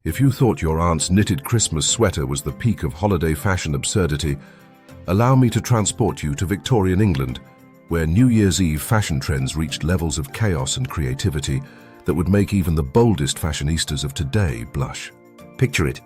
If you thought your aunt's knitted Christmas sweater was the peak of holiday fashion absurdity, allow me to transport you to Victorian England, where New Year's Eve fashion trends reached levels of chaos and creativity that would make even the boldest fashionistas of today blush. Picture it: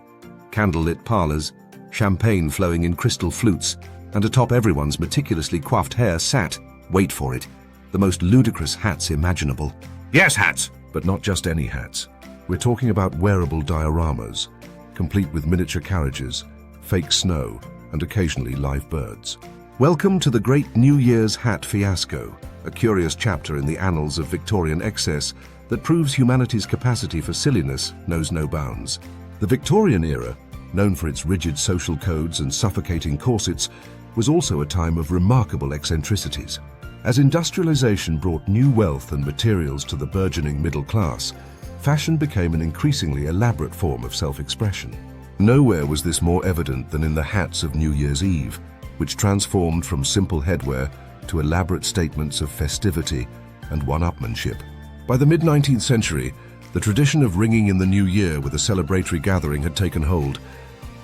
candlelit parlors, champagne flowing in crystal flutes, and atop everyone's meticulously coiffed hair sat, wait for it, the most ludicrous hats imaginable. Yes, hats! But not just any hats. We're talking about wearable dioramas, complete with miniature carriages, fake snow, and occasionally live birds. Welcome to the great New Year's Hat Fiasco, a curious chapter in the annals of Victorian excess that proves humanity's capacity for silliness knows no bounds. The Victorian era, known for its rigid social codes and suffocating corsets, was also a time of remarkable eccentricities. As industrialization brought new wealth and materials to the burgeoning middle class, fashion became an increasingly elaborate form of self-expression. Nowhere was this more evident than in the hats of New Year's Eve, which transformed from simple headwear to elaborate statements of festivity and one-upmanship. By the mid-19th century, the tradition of ringing in the new year with a celebratory gathering had taken hold,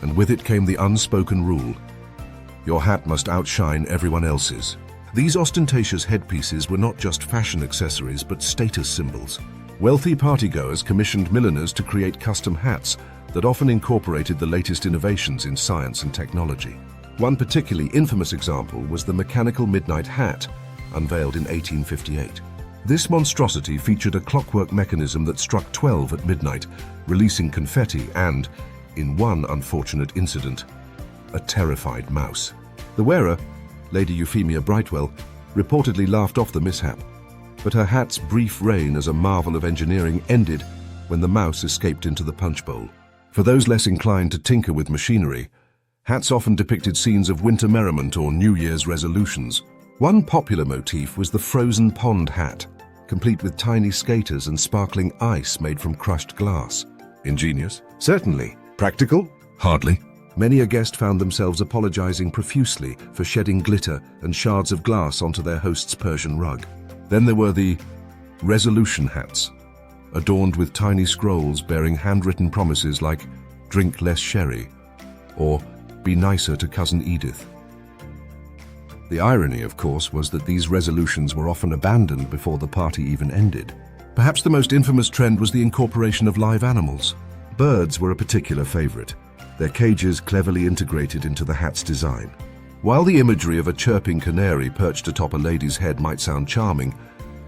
and with it came the unspoken rule: your hat must outshine everyone else's. These ostentatious headpieces were not just fashion accessories but status symbols. Wealthy partygoers commissioned milliners to create custom hats that often incorporated the latest innovations in science and technology. One particularly infamous example was the mechanical midnight hat, unveiled in 1858. This monstrosity featured a clockwork mechanism that struck 12 at midnight, releasing confetti and, in one unfortunate incident, a terrified mouse. The wearer, Lady Euphemia Brightwell, reportedly laughed off the mishap, but her hat's brief reign as a marvel of engineering ended when the mouse escaped into the punch bowl. For those less inclined to tinker with machinery, hats often depicted scenes of winter merriment or New Year's resolutions. One popular motif was the frozen pond hat, complete with tiny skaters and sparkling ice made from crushed glass. Ingenious? Certainly. Practical? Hardly. Many a guest found themselves apologizing profusely for shedding glitter and shards of glass onto their host's Persian rug. Then there were the resolution hats, adorned with tiny scrolls bearing handwritten promises like "drink less sherry" or "be nicer to Cousin Edith." The irony, of course, was that these resolutions were often abandoned before the party even ended. Perhaps the most infamous trend was the incorporation of live animals. Birds were a particular favorite, their cages cleverly integrated into the hat's design. While the imagery of a chirping canary perched atop a lady's head might sound charming,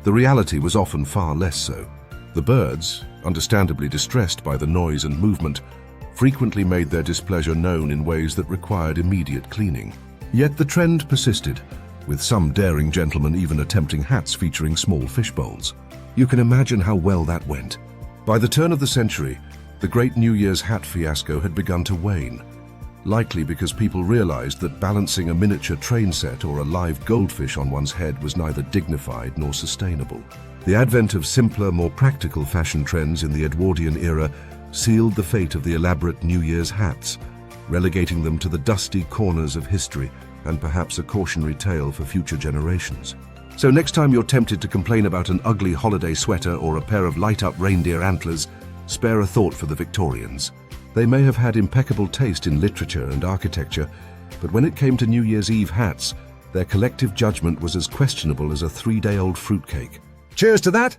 the reality was often far less so. The birds, understandably distressed by the noise and movement, frequently made their displeasure known in ways that required immediate cleaning. Yet the trend persisted, with some daring gentlemen even attempting hats featuring small fish bowls. You can imagine how well that went. By the turn of the century, the great New Year's hat fiasco had begun to wane, likely because people realized that balancing a miniature train set or a live goldfish on one's head was neither dignified nor sustainable. The advent of simpler, more practical fashion trends in the Edwardian era sealed the fate of the elaborate New Year's hats, relegating them to the dusty corners of history and perhaps a cautionary tale for future generations. So next time you're tempted to complain about an ugly holiday sweater or a pair of light-up reindeer antlers, spare a thought for the Victorians. They may have had impeccable taste in literature and architecture, but when it came to New Year's Eve hats, their collective judgment was as questionable as a 3-day-old fruitcake. Cheers to that!